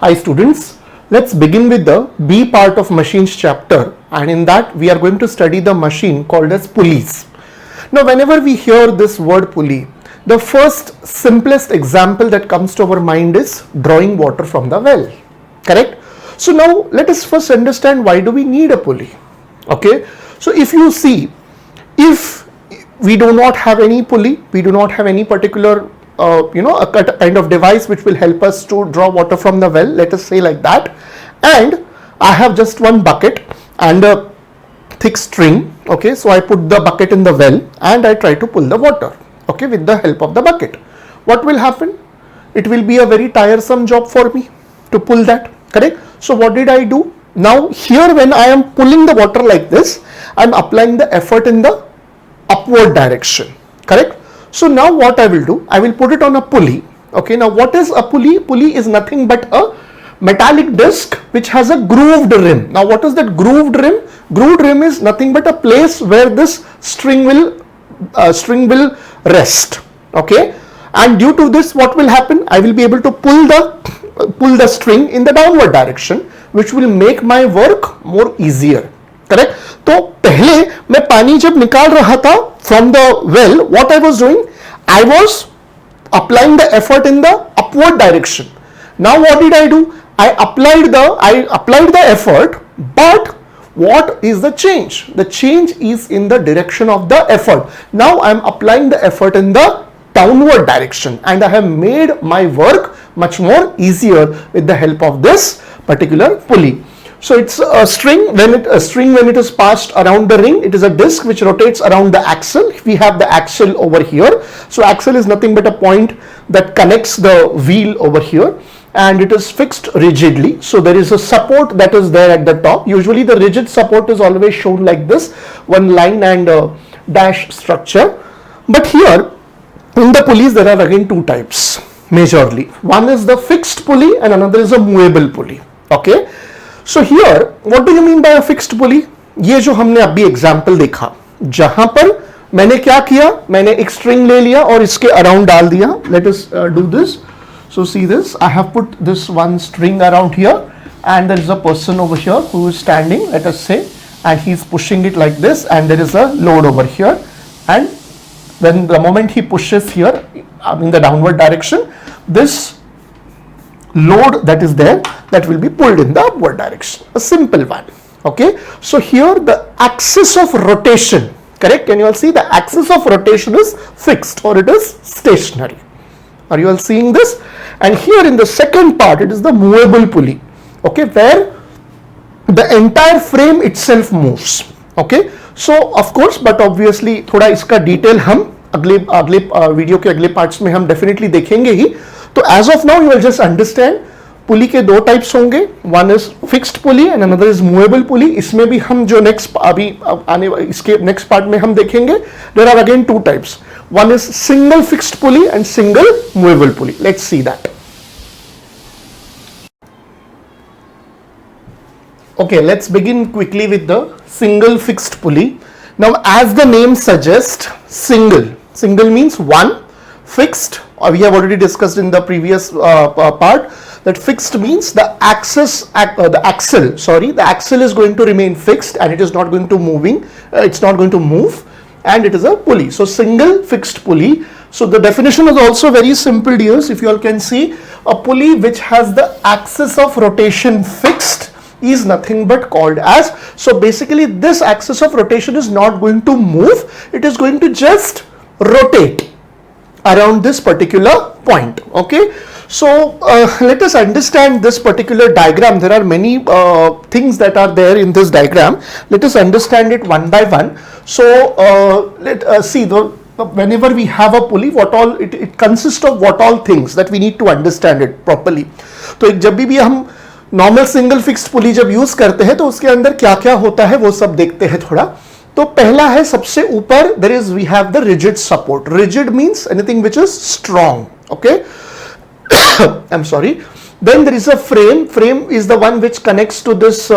Hi students, let's begin with the B part of machines chapter, and in that we are going to study the machine called as pulleys. Now whenever we hear this word pulley, the first simplest example that comes to our mind is drawing water from the well, correct? So now let us first understand why do we need a pulley. Okay, so if you see, if we do not have any pulley, we do not have any particular a kind of device which will help us to draw water from the well, let us say like that, and I have just one bucket and a thick string. Okay, so I put the bucket in the well and I try to pull the water, okay, with the help of the bucket. What will happen? It will be a very tiresome job for me to pull that, correct? So what did I do? Now here when I am pulling the water like this, I am applying the effort in the upward direction, correct? So now what I will do, I will put it on a pulley. Okay, now what is a pulley? Pulley is nothing but a metallic disc which has a grooved rim. Now what is that grooved rim? Grooved rim is nothing but a place where this string will rest. Okay, and due to this what will happen? I will be able to pull the string in the downward direction, which will make my work more easier. Correct? तो पहले मैं पानी जब निकाल रहा था from the well, what I was doing, I was applying the effort in the upward direction. Now what did I do? I applied the effort, but what is the change? The change is in the direction of the effort. Now I am applying the effort in the downward direction, and I have made my work much more easier with the help of this particular pulley. So it's a string. When it is passed around the ring, it is a disc which rotates around the axle. We have the axle over here. So axle is nothing but a point that connects the wheel over here, and it is fixed rigidly. So there is a support that is there at the top. Usually the rigid support is always shown like this, one line and dash structure. But here in the pulleys there are again two types majorly. One is the fixed pulley and another is a movable pulley. Okay. So here, what do you mean by a fixed pulley? ये जो हमने अभी example देखा, जहां पर मैंने क्या किया, मैंने एक स्ट्रिंग ले लिया और इसके अराउंड डाल दिया. Let us do this. So see this, I have put this one string around here, and there is a person over here who is standing, let us say, and he is pushing it like this, and there is a load over here, and when the moment he pushes here in the downward direction, this load that is there, that will be pulled in the upward direction. A simple one. Okay, so here the axis of rotation, correct? Can you all see the axis of rotation is fixed or it is stationary? Are you all seeing this? And here in the second part, it is the movable pulley. Okay, where the entire frame itself moves. Okay, so of course, but obviously थोड़ा इसका detail हम अगले video के अगले parts में हम definitely देखेंगे ही. तो as of now you will just understand pulley के दो टाइप्स होंगे. One is fixed pulley and another is movable pulley. इसमें भी हम जो नेक्स्ट अभी आने इसके नेक्स्ट पार्ट में हम देखेंगे, there are again two types. One is single fixed pulley and single movable pulley. Let's see that. Okay, let's begin quickly with the single fixed pulley. Now as the name suggests, single means one, fixed, we have already discussed in the previous part that fixed means the axle is going to remain fixed and it is not going to it's not going to move, and it is a pulley. So single fixed pulley. So the definition is also very simple, dears. If you all can see, a pulley which has the axis of rotation fixed is nothing but called as, so basically this axis of rotation is not going to move, it is going to just rotate around this particular point. Okay, so let us understand this particular diagram. There are many things that are there in this diagram. Let us understand it one by one. So let us see whenever we have a pulley, what all it consists of, what all things that we need to understand it properly. तो जब भी हम normal single fixed पुली जब use करते हैं तो उसके अंदर क्या क्या होता है वो सब देखते हैं थोड़ा. तो पहला है सबसे ऊपर, we have the rigid support. Rigid means anything which is strong. Okay, I am sorry. Then there is a frame is the one which connects to this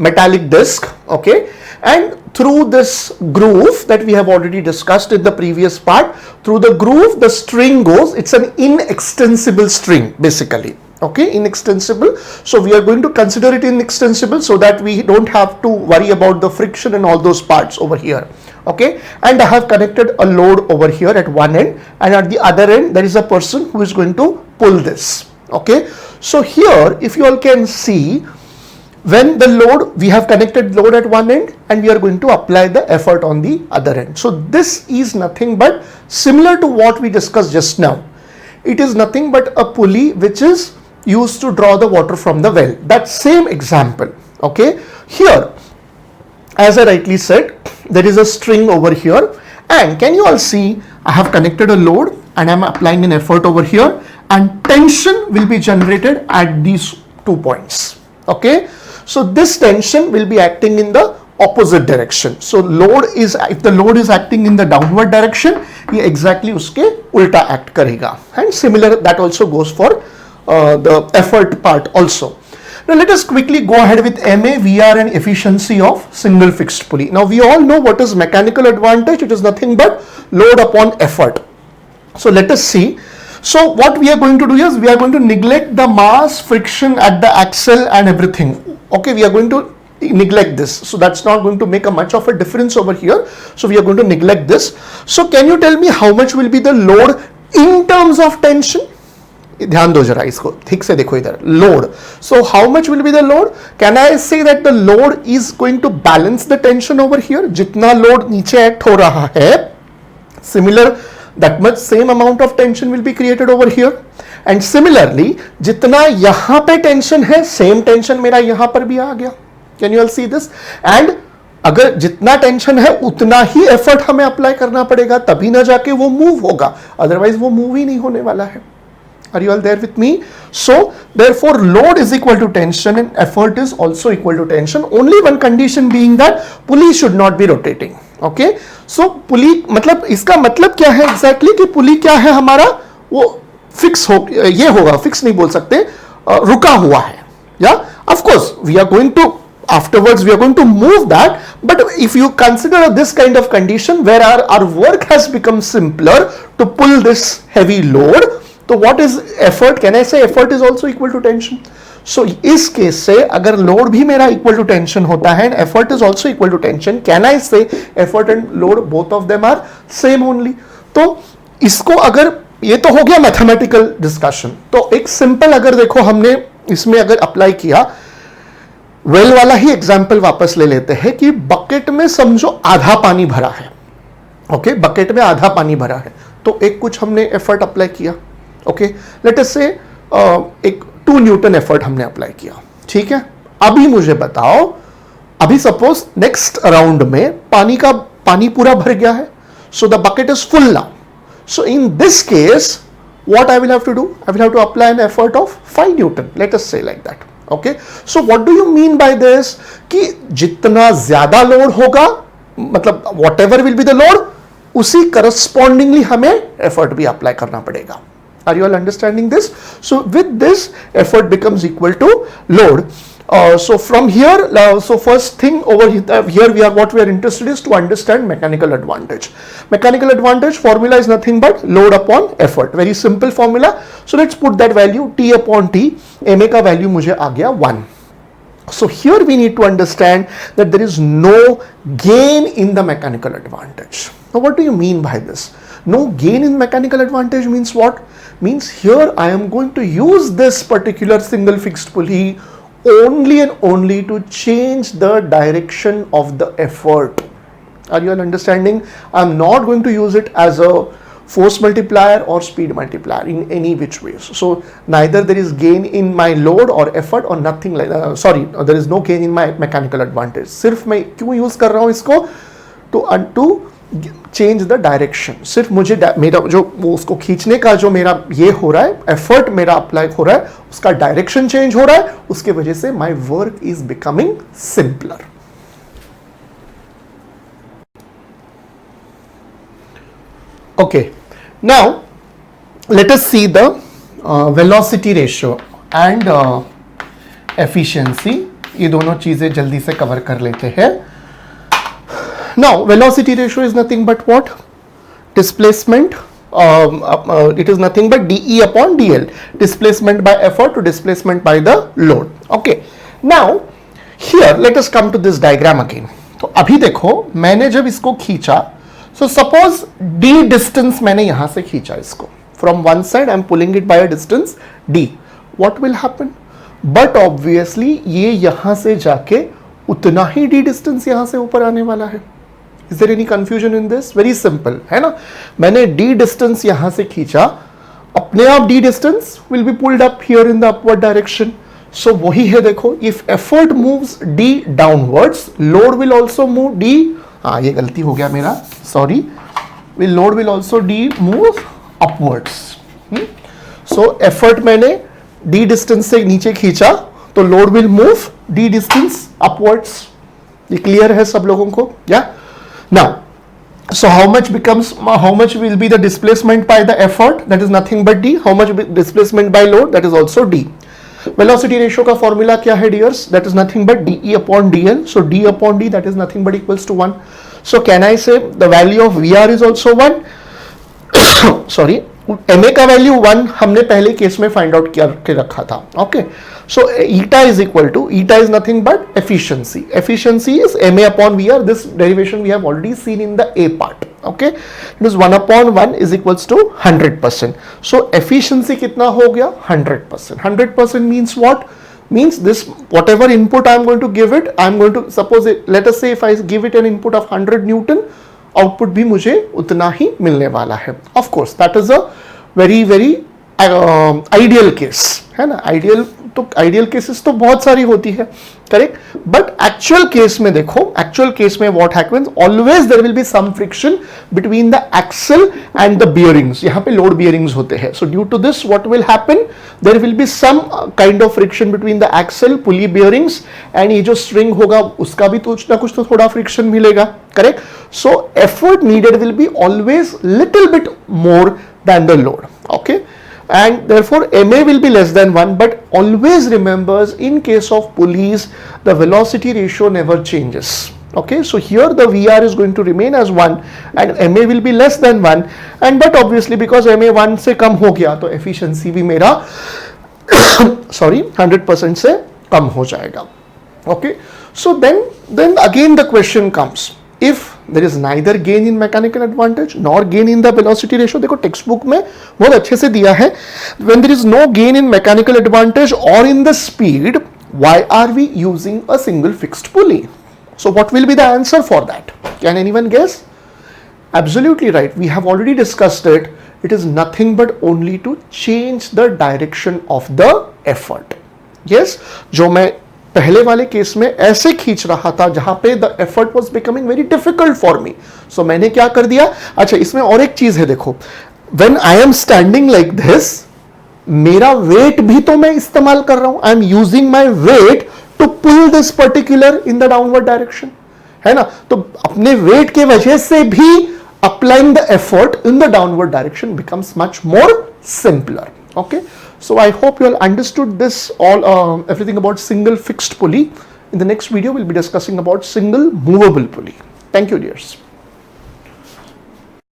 metallic disc. Okay, and through this groove that we have already discussed in the previous part. Through the groove the string goes. It's an inextensible string basically. Okay, inextensible. So we are going to consider it inextensible so that we don't have to worry about the friction and all those parts over here. Okay, and I have connected a load over here at one end, and at the other end there is a person who is going to pull this. Okay, so here if you all can see, when the load, we have connected load at one end and we are going to apply the effort on the other end. So this is nothing but similar to what we discussed just now. It is nothing but a pulley which is used to draw the water from the well. That same example. Okay, here as I rightly said, there is a string over here, and can you all see I have connected a load and I am applying an effort over here, and tension will be generated at these 2 points. Okay, so this tension will be acting in the opposite direction. So load is, if the load is acting in the downward direction, ये exactly उसके उल्टा act करेगा. And similar that also goes for the effort part also. Now let us quickly go ahead with MA, VR and efficiency of single fixed pulley. Now we all know what is mechanical advantage. It is nothing but load upon effort. So let us see. So what we are going to do is we are going to neglect the mass, friction at the axle and everything. Okay, we are going to neglect this. So that's not going to make a much of a difference over here. So we are going to neglect this. So can you tell me how much will be the load in terms of tension? ध्यान दो जरा इसको ठीक से देखो इधर load. So how much will be the load? Can I say that the load is going to balance the tension over here? जितना load नीचे act हो रहा है, similar that much same amount of tension will be created over here. And similarly जितना यहाँ पे tension है, same tension मेरा यहाँ पर भी आ गया. Can you all see this? And अगर जितना टेंशन है उतना ही एफर्ट हमें अप्लाई करना पड़ेगा, तभी ना जाके वो मूव होगा, अदरवाइज वो मूव ही नहीं होने वाला है. Are you all there with me? So therefore load is equal to tension and effort is also equal to tension. Only one condition being that pulley should not be rotating. Okay, so pulley मतलब इसका मतलब क्या है exactly कि pulley क्या है हमारा, वो फिक्स हो, ये होगा, फिक्स नहीं बोल सकते, रुका हुआ है. Yeah, of course we are going to afterwards we are going to move that, but if you consider this kind of condition where our work has become simpler to pull this heavy load, तो what is effort? Can I say effort is also equal to tension? So इस case से अगर load भी मेरा equal to tension होता है and effort is also equal to tension, can I say effort and load both of them are same only? तो इसको अगर, ये तो हो गया मैथमेटिकल डिस्कशन. तो एक सिंपल अगर देखो हमने इसमें अगर अप्लाई किया, वेल वाला ही एग्जाम्पल वापस ले लेते हैं कि बकेट में समझो आधा पानी भरा है. ओके, बकेट में आधा पानी भरा है, तो एक कुछ हमने एफर्ट अप्लाई किया. ओके, लेट अस से एक 2 न्यूटन एफर्ट हमने अप्लाई किया. ठीक है, अभी मुझे बताओ, अभी सपोज नेक्स्ट राउंड में पानी पूरा भर गया है, so the bucket is full now. So in this case what I will have to do? I will have to apply an effort of 5 Newton. Let us say like that. Okay. So what do you mean by this? कि जितना ज्यादा load होगा, मतलब whatever will be the load, उसी correspondingly हमें effort भी apply करना पड़ेगा. Are you all understanding this? So with this, effort becomes equal to load. So from here, so first thing over here what we are interested is to understand mechanical advantage. Mechanical advantage formula is nothing but load upon effort. Very simple formula. So let's put that value T upon T. MA का value मुझे आ गया 1. So here we need to understand that there is no gain in the mechanical advantage. Now what do you mean by this? No gain in mechanical advantage means what? Means here I am going to use this particular single fixed pulley only and only to change the direction of the effort. Are you all understanding? I'm not going to use it as a force multiplier or speed multiplier in any which ways. So neither there is gain in my load or effort or nothing like that. Sorry, there is no gain in my mechanical advantage. सिर्फ मैं क्यों use कर रहा हूँ इसको? To change the direction. सिर्फ मुझे मेरा जो वो उसको खींचने का जो मेरा ये हो रहा है, एफर्ट मेरा अप्लाई हो रहा है, उसका डायरेक्शन चेंज हो रहा है, उसके वजह से my work is becoming simpler. Okay, now let us see the velocity ratio and efficiency. ये दोनों चीजें जल्दी से कवर कर लेते हैं. Now velocity ratio is nothing but what? Displacement, it is nothing but dE upon dl, displacement by effort to displacement by the load. Okay, now here let us come to this diagram again. तो अभी देखो मैंने जब इसको खींचा, so suppose d distance मैंने यहां से खींचा इसको, from one side I am pulling it by a distance d, what will happen? But obviously ये यहां से जाके उतना ही d distance यहां से ऊपर आने वाला है. Is there any confusion in this? Very simple, है ना? मैंने d distance यहां से खींचा, अपने आप d distance will be pulled up here in the upward direction. So वही है देखो, if effort moves d downwards, load will also move d, हाँ ये गलती हो गया मेरा, sorry, load will also d move upwards. So effort मैंने d distance से नीचे खींचा, तो load will move d distance upwards. ये clear है सब लोगों को? Yeah. Now, so how much will be the displacement by the effort? That is nothing but d. How much displacement by load? That is also d. Velocity ratio का formula क्या है dears? That is nothing but dE upon dl. So d upon d, that is nothing but equals to 1. So can I say the value of VR is also 1? Sorry, ma का value 1 हमने पहले case में find out करके रखा था. Okay, so eta is equal to, eta is nothing but efficiency. Efficiency is ma upon VR. This derivation we have already seen in the a part. Okay, it is 1 upon 1 is equals to 100%. So efficiency कितना हो गया? 100%. 100% means what? Means this whatever input I am going to give it, I am going to suppose it, let us say if I give it an input of 100 Newton, output भी मुझे उतना ही मिलने वाला है. Of course that is a very very ideal case, है ना? Ideal cases तो बहुत सारी होती है, करेक्ट. बट एक्चुअल केस में देखो, एक्चुअल केस में what happens, always there will be some friction between the axle and the bearings. यहाँ पे लोड बियरिंग्स होते हैं. So due to this what will happen, there will be some kind of friction between the axle, pulley bearings, and ये जो string होगा उसका भी कुछ ना कुछ तो थोड़ा फ्रिक्शन मिलेगा, correct. So effort needed will be always little bit more than the load. Okay, and therefore ma will be less than 1, but always remembers in case of pulleys the velocity ratio never changes. Okay, so here the VR is going to remain as 1 and ma will be less than 1, and but obviously because ma 1 से कम हो गया तो efficiency भी मेरा sorry 100% से कम हो जाएगा. Okay, so then again the question comes, if there is neither gain in mechanical advantage nor gain in the velocity ratio, देखो टेक्स्ट बुक में बहुत अच्छे से दिया है, when there is no gain in mechanical advantage or in the speed, why are we using a single fixed pulley? So what will be the answer for that? Can anyone guess? Absolutely right, we have already discussed it. It is nothing but only to change the direction of the effort. Yes, जो मैं पहले वाले case में ऐसे खींच रहा था जहां पे the effort was becoming very difficult for me, so मैंने क्या कर दिया. अच्छा, इसमें और एक चीज है, देखो when I am standing like this, मेरा वेट भी तो मैं इस्तेमाल कर रहा हूं. I am using my weight to pull this particular in the downward direction, है ना? तो अपने वेट के वजह से भी applying the effort in the downward direction becomes much more simpler. Okay, so I hope you all understood this all everything about single fixed pulley. In the next video we'll be discussing about single movable pulley. Thank you dears.